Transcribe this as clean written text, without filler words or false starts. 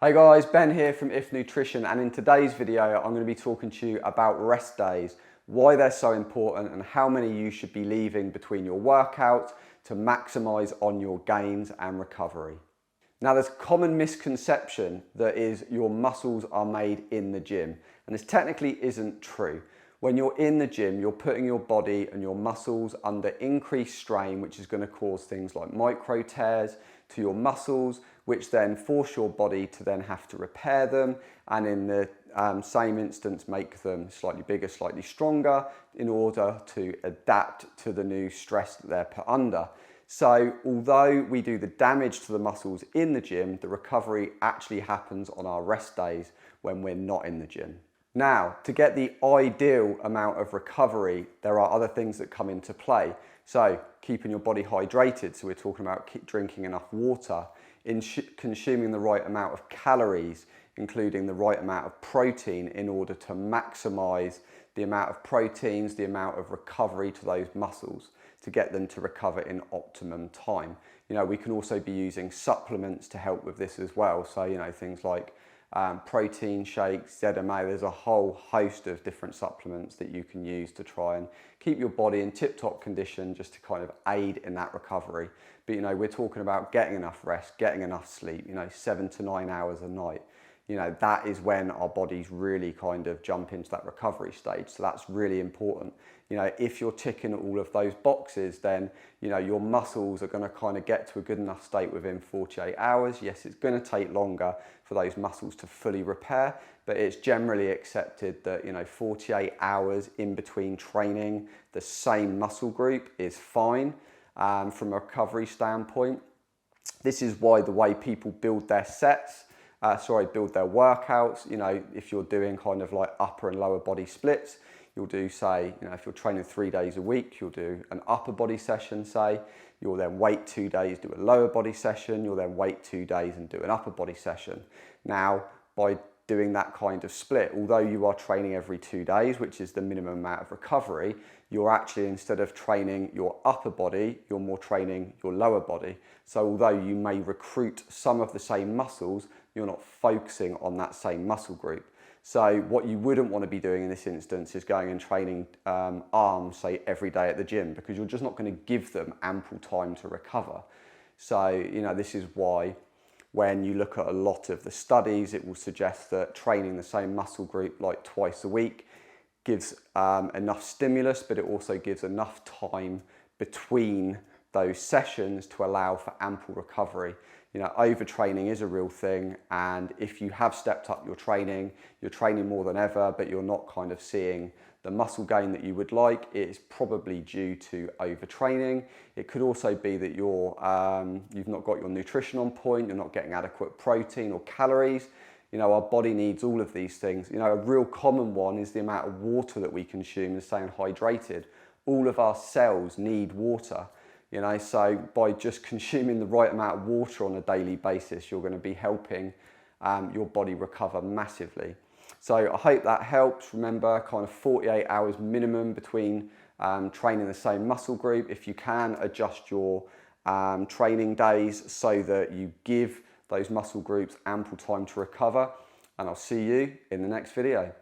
Hey guys, Ben here from If Nutrition, and in today's video I'm going to be talking to you about rest days, why they're so important and how many you should be leaving between your workouts to maximise on your gains and recovery. Now there's a common misconception that is your muscles are made in the gym, and this technically isn't true. When you're in the gym, you're putting your body and your muscles under increased strain, which is going to cause things like micro tears to your muscles, which then force your body to then have to repair them, and in the same instance make them slightly bigger, slightly stronger in order to adapt to the new stress that they're put under. So although we do the damage to the muscles in the gym, the recovery actually happens on our rest days when we're not in the gym. Now, to get the ideal amount of recovery, there are other things that come into play. So keeping your body hydrated, so we're talking about drinking enough water, consuming the right amount of calories, including the right amount of protein in order to maximize the amount of proteins, the amount of recovery to those muscles to get them to recover in optimum time. We can also be using supplements to help with this as well. So, things like protein shakes, ZMA, there's a whole host of different supplements that you can use to try and keep your body in tip-top condition just to kind of aid in that recovery. But we're talking about getting enough rest, getting enough sleep, 7 to 9 hours a night. That is when our bodies really kind of jump into that recovery stage. So that's really important. If you're ticking all of those boxes, then, your muscles are going to kind of get to a good enough state within 48 hours. Yes, it's going to take longer for those muscles to fully repair, but it's generally accepted that, 48 hours in between training the same muscle group is fine from a recovery standpoint. This is why the way people build their sets, build their workouts, if you're doing kind of like upper and lower body splits, you'll do, say, if you're training 3 days a week, you'll do an upper body session, say, you'll then wait 2 days, do a lower body session, you'll then wait 2 days and do an upper body session. Now, by doing that kind of split, although you are training every 2 days, which is the minimum amount of recovery, you're actually, instead of training your upper body, you're more training your lower body. So although you may recruit some of the same muscles, you're not focusing on that same muscle group. So what you wouldn't want to be doing in this instance is going and training arms, say, every day at the gym, because you're just not going to give them ample time to recover. So, this is why when you look at a lot of the studies, it will suggest that training the same muscle group like twice a week gives enough stimulus, but it also gives enough time between those sessions to allow for ample recovery. Overtraining is a real thing, and if you have stepped up your training, you're training more than ever, but you're not kind of seeing the muscle gain that you would like, it's probably due to overtraining. It could also be that you've not got your nutrition on point, you're not getting adequate protein or calories. Our body needs all of these things. A real common one is the amount of water that we consume and staying hydrated. All of our cells need water. So by just consuming the right amount of water on a daily basis, you're going to be helping your body recover massively. So I hope that helps. Remember, kind of 48 hours minimum between training the same muscle group. If you can, adjust your training days so that you give those muscle groups ample time to recover. And I'll see you in the next video.